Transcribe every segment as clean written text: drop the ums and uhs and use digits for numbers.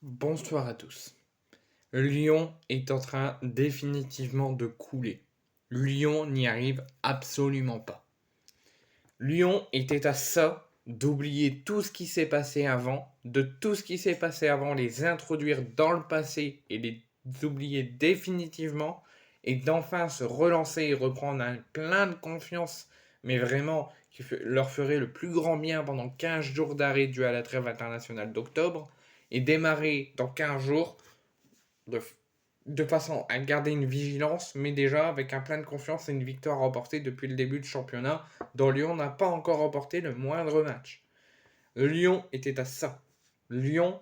Bonsoir à tous. Lyon est en train définitivement de couler. Lyon n'y arrive absolument pas. Lyon était à ça d'oublier tout ce qui s'est passé avant, de tout ce qui s'est passé avant, les introduire dans le passé et les oublier définitivement, et d'enfin se relancer et reprendre un plein de confiance, mais vraiment qui leur ferait le plus grand bien pendant 15 jours d'arrêt dû à la trêve internationale d'octobre, et démarrer dans 15 jours de, de façon à garder une vigilance, mais déjà avec un plein de confiance et une victoire remportée depuis le début du championnat, dont Lyon n'a pas encore remporté le moindre match. Lyon était à ça. Lyon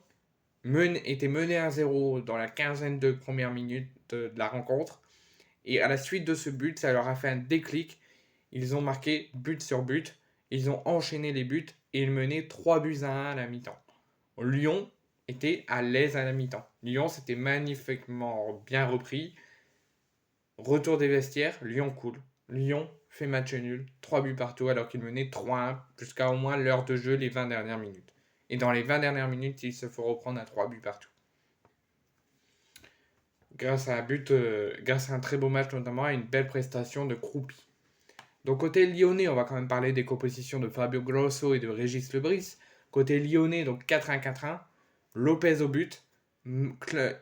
était mené à 0 dans la quinzaine de premières minutes de la rencontre, et à la suite de ce but, ça leur a fait un déclic. Ils ont marqué but sur but, ils ont enchaîné les buts, et ils menaient 3 buts à 1 à la mi-temps. Lyon était à l'aise à la mi-temps. Lyon s'était magnifiquement bien repris. Retour des vestiaires, Lyon coule. Lyon fait match nul, 3 buts partout alors qu'il menait 3-1 jusqu'à au moins l'heure de jeu les 20 dernières minutes. Et dans les 20 dernières minutes, il se faut reprendre à 3 buts partout. Grâce à un très beau match notamment et une belle prestation de Croupi. Donc côté lyonnais, on va quand même parler des compositions de Fabio Grosso et de Régis Lebris. Côté lyonnais, donc 4-1-4-1, Lopez au but,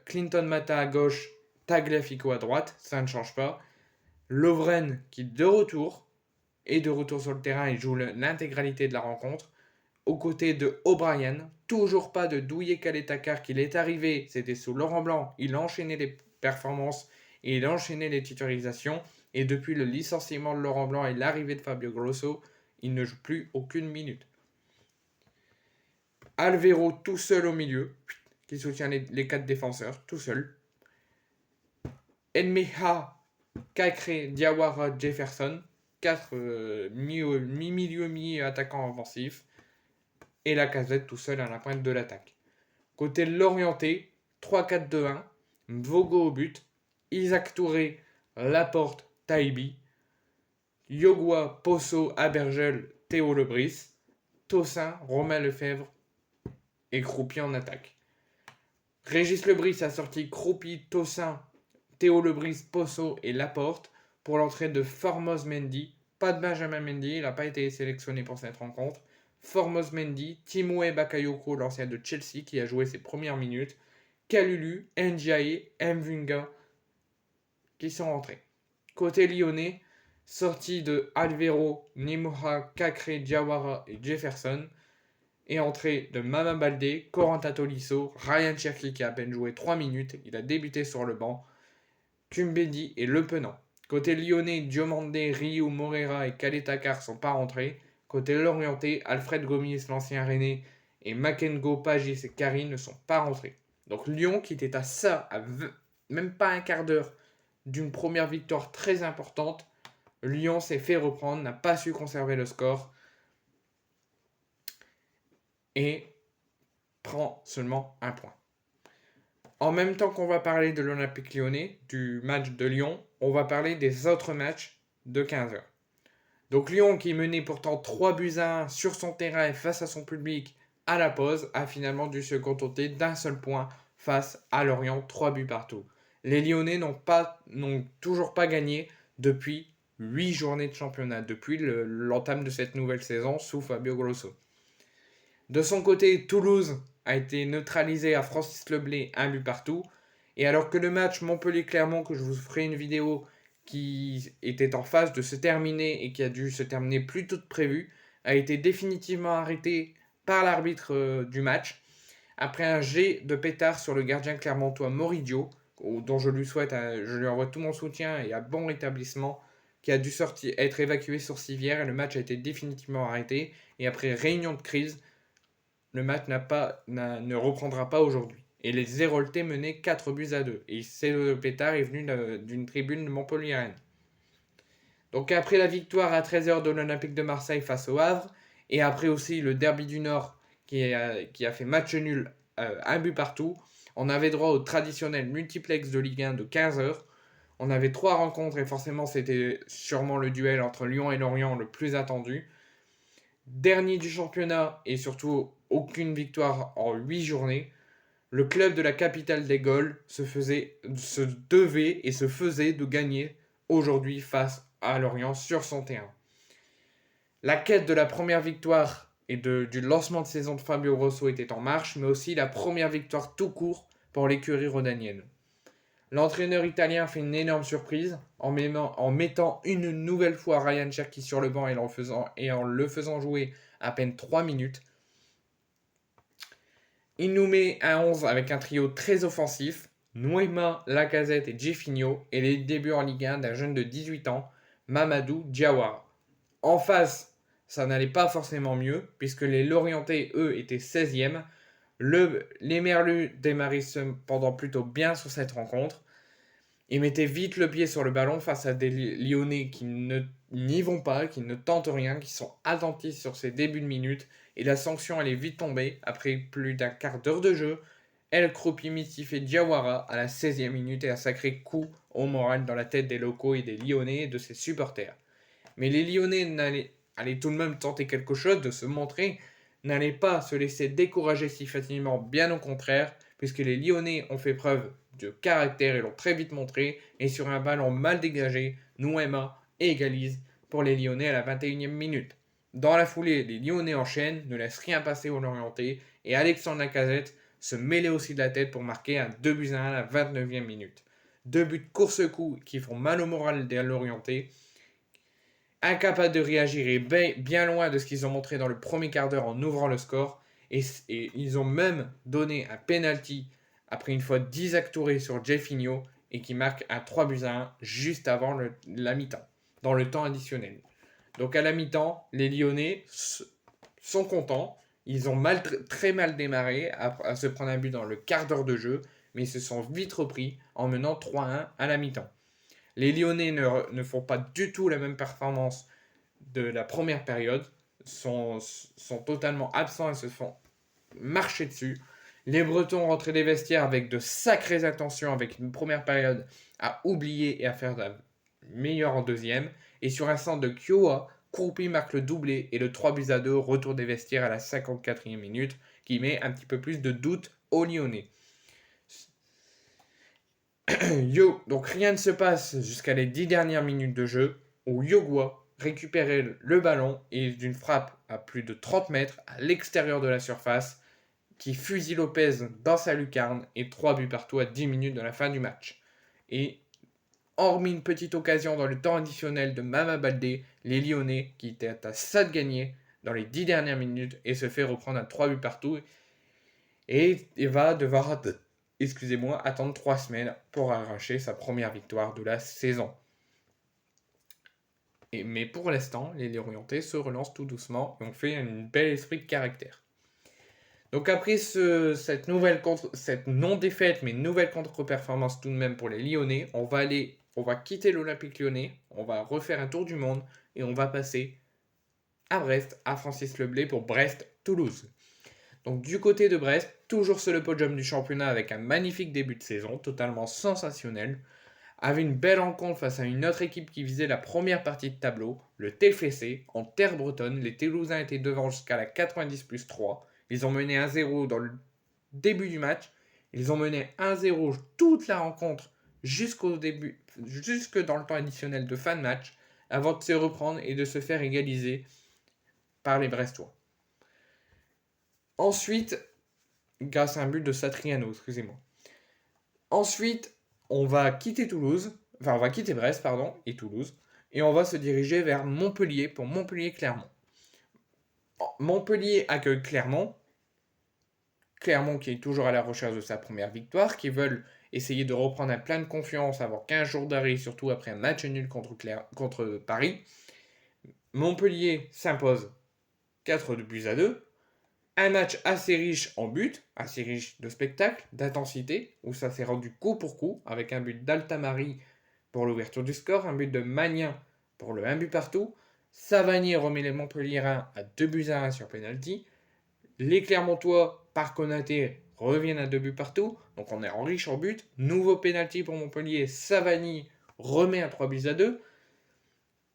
Clinton Mata à gauche, Tagliafico à droite, ça ne change pas. Lovren qui est de retour sur le terrain et joue l'intégralité de la rencontre. Aux côtés de O'Brien, toujours pas de Douye Kaletakar qu'il est arrivé, c'était sous Laurent Blanc, il a enchaîné les performances et il a enchaîné les titularisations. Et depuis le licenciement de Laurent Blanc et l'arrivée de Fabio Grosso, il ne joue plus aucune minute. Alvero tout seul au milieu, qui soutient les 4 défenseurs, tout seul. Enmeha, Kakre, Diawara, Jefferson, 4 mi-milieu, mi-attaquant offensif. Et la Casette tout seul à la pointe de l'attaque. Côté de l'orienté, 3-4-2-1, Mvogo au but, Isaac Touré, Laporte, Taibi, Yogua, Posso, Abergel, Théo Lebris, Tossin, Romain Lefebvre et Croupi en attaque. Régis Lebris a sorti Croupi, Tossin, Théo Lebris, Posso et Laporte pour l'entrée de Formos Mendy. Pas de Benjamin Mendy, il n'a pas été sélectionné pour cette rencontre. Formos Mendy, Timoué Bakayoko, l'ancien de Chelsea qui a joué ses premières minutes, Kalulu, Ndiaye, Mvunga qui sont rentrés. Côté lyonnais, sortie de Alvero, Nimura, Kakre, Diawara et Jefferson, et entrée de Mama Baldé, Corentin Tolisso, Ryan Cherki qui a à peine joué 3 minutes, il a débuté sur le banc, Kumbedi et Le Penant. Côté lyonnais, Diomandé, Ryu, Morera et Kaletakar sont pas rentrés. Côté l'orienté, Alfred Gomis, l'ancien Rennais, et Makengo, Pagis et Karine ne sont pas rentrés. Donc Lyon, qui était à ça, même pas un quart d'heure d'une première victoire très importante, Lyon s'est fait reprendre, n'a pas su conserver le score et prend seulement un point. En même temps qu'on va parler de l'Olympique lyonnais, du match de Lyon, on va parler des autres matchs de 15h. Donc Lyon, qui menait pourtant 3 buts à 1 sur son terrain et face à son public à la pause, a finalement dû se contenter d'un seul point face à Lorient, 3 buts partout. Les Lyonnais n'ont toujours pas gagné depuis 8 journées de championnat, depuis l'entame de cette nouvelle saison sous Fabio Grosso. De son côté, Toulouse a été neutralisé à Francis Leblay, un but partout. Et alors que le match Montpellier-Clermont, que je vous ferai une vidéo qui était en phase de se terminer et qui a dû se terminer plus tôt que prévu, a été définitivement arrêté par l'arbitre du match après un jet de pétard sur le gardien clermontois Moridio, dont je lui envoie tout mon soutien et un bon rétablissement, qui a dû être évacué sur civière et le match a été définitivement arrêté. Et après réunion de crise, le match ne reprendra pas aujourd'hui. Et les Héroltais menaient 4 buts à 2. Et ce pétard est venu d'une tribune de Montpellier. Donc après la victoire à 13h de l'Olympique de Marseille face au Havre, et après aussi le Derby du Nord qui a fait match nul, un but partout, on avait droit au traditionnel multiplex de Ligue 1 de 15h. On avait 3 rencontres et forcément c'était sûrement le duel entre Lyon et Lorient le plus attendu. Dernier du championnat et surtout aucune victoire en 8 journées. le club de la capitale des Gaules se devait et se faisait de gagner aujourd'hui face à Lorient sur son terrain. La quête de la première victoire et du lancement de saison de Fabio Grosso était en marche, mais aussi la première victoire tout court pour l'écurie rhodanienne. L'entraîneur italien fait une énorme surprise en mettant une nouvelle fois Ryan Cherki sur le banc et en le faisant jouer à peine 3 minutes. Il nous met un 11 avec un trio très offensif, Noema, Lacazette et Jefinho, et les débuts en Ligue 1 d'un jeune de 18 ans, Mamadou Diawara. En face, ça n'allait pas forcément mieux, puisque les Lorientais, eux, étaient 16e. Les Merlus démarraient cependant plutôt bien sur cette rencontre. Ils mettaient vite le pied sur le ballon face à des Lyonnais qui n'y vont pas, qui ne tentent rien, qui sont attentifs sur ces débuts de minutes. Et la sanction allait vite tomber. Après plus d'un quart d'heure de jeu, El Kropi mystifie Diawara à la 16e minute et un sacré coup au moral dans la tête des locaux et des Lyonnais et de ses supporters. Mais les Lyonnais allaient tout de même tenter quelque chose, de se montrer, n'allaient pas se laisser décourager si facilement, bien au contraire, puisque les Lyonnais ont fait preuve de caractère et l'ont très vite montré, et sur un ballon mal dégagé, Noema égalise pour les Lyonnais à la 21e minute. Dans la foulée, les Lyonnais enchaînent, ne laissent rien passer aux Lorientais, et Alexandre Lacazette se mêlait aussi de la tête pour marquer un 2-1 à la 29e minute. 2 buts course-coup qui font mal au moral des Lorientais, incapables de réagir et bien loin de ce qu'ils ont montré dans le premier quart d'heure en ouvrant le score. Et ils ont même donné un penalty après une fois d'Isaac Touré sur Jefinho et qui marque un 3-1 juste avant la mi-temps, dans le temps additionnel. Donc à la mi-temps, les Lyonnais sont contents. Ils ont très mal démarré à se prendre un but dans le quart d'heure de jeu, mais ils se sont vite repris en menant 3-1 à la mi-temps. Les Lyonnais ne font pas du tout la même performance de la première période, sont totalement absents et se font marcher dessus. Les Bretons rentraient des vestiaires avec de sacrées intentions, avec une première période à oublier et à faire de la meilleure en deuxième. Et sur un centre de Kiowa, Kroupi marque le doublé et le 3-2, retour des vestiaires à la 54e minute, qui met un petit peu plus de doute aux Lyonnais. Donc rien ne se passe jusqu'à les 10 dernières minutes de jeu où Yogwa récupérait le ballon et d'une frappe à plus de 30 mètres à l'extérieur de la surface qui fusille Lopez dans sa lucarne et 3 buts partout à 10 minutes de la fin du match. Et hormis une petite occasion dans le temps additionnel de Mama Baldé, les Lyonnais qui étaient à ça de gagner dans les 10 dernières minutes et se fait reprendre à 3 buts partout et va devoir attendre 3 semaines pour arracher sa première victoire de la saison. Mais pour l'instant, les Lorientais se relancent tout doucement et ont fait un bel esprit de caractère. Donc après cette non-défaite, mais nouvelle contre-performance tout de même pour les Lyonnais, on va quitter l'Olympique Lyonnais, on va refaire un tour du monde et on va passer à Brest, à Francis Leblay pour Brest-Toulouse. Donc du côté de Brest, toujours sur le podium du championnat avec un magnifique début de saison, totalement sensationnel, avait une belle rencontre face à une autre équipe qui visait la première partie de tableau, le TFC, en terre bretonne. Les Toulousains étaient devant jusqu'à la 90+3. Ils ont mené 1-0 dans le début du match. Ils ont mené 1-0 toute la rencontre jusque dans le temps additionnel de fin de match, avant de se reprendre et de se faire égaliser par les Brestois. Ensuite, grâce à un but de Satriano, excusez-moi. Ensuite, on va quitter Brest, et Toulouse, et on va se diriger vers Montpellier pour Montpellier-Clermont. Montpellier accueille Clermont qui est toujours à la recherche de sa première victoire, qui veulent essayer de reprendre un plein de confiance, avoir 15 jours d'arrêt, surtout après un match nul contre Paris. Montpellier s'impose 4-2. Un match assez riche en buts, assez riche de spectacle, d'intensité, où ça s'est rendu coup pour coup, avec un but d'Altamari pour l'ouverture du score, un but de Magnin pour le 1 but partout. Savanier remet les Montpelliérains à 2-1 sur penalty. Les Clermontois, par Konaté, reviennent à 2 buts partout, donc on est en riche en buts. Nouveau penalty pour Montpellier, Savani remet un 3-2.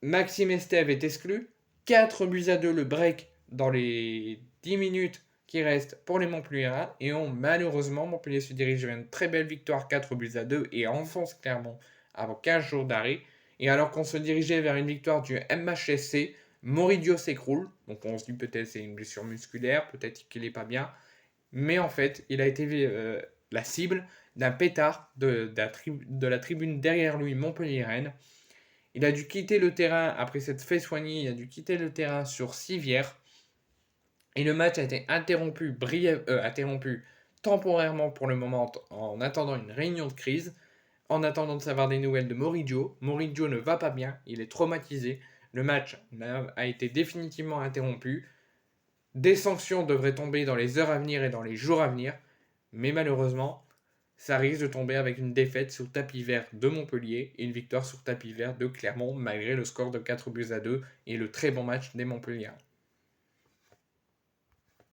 Maxime Estève est exclu. 4-2 le break dans les 10 minutes qui restent pour les Montpelliérains et malheureusement, Montpellier se dirige vers une très belle victoire 4-2 et enfonce Clermont avant 15 jours d'arrêt. Et alors qu'on se dirigeait vers une victoire du MHSC, Moridio s'écroule. Donc on se dit peut-être c'est une blessure musculaire, peut-être qu'il n'est pas bien. Mais en fait, il a été la cible d'un pétard de la tribune derrière lui, Montpellier-Rennes. Il a dû quitter le terrain après s'être fait soigner, il a dû quitter le terrain sur civière. Et le match a été interrompu temporairement pour le moment en attendant une réunion de crise, en attendant de savoir des nouvelles de Moridio. Moridio ne va pas bien, il est traumatisé. Le match a été définitivement interrompu. Des sanctions devraient tomber dans les heures à venir et dans les jours à venir, mais malheureusement, ça risque de tomber avec une défaite sur tapis vert de Montpellier et une victoire sur tapis vert de Clermont, malgré le score de 4-2 et le très bon match des Montpelliérains.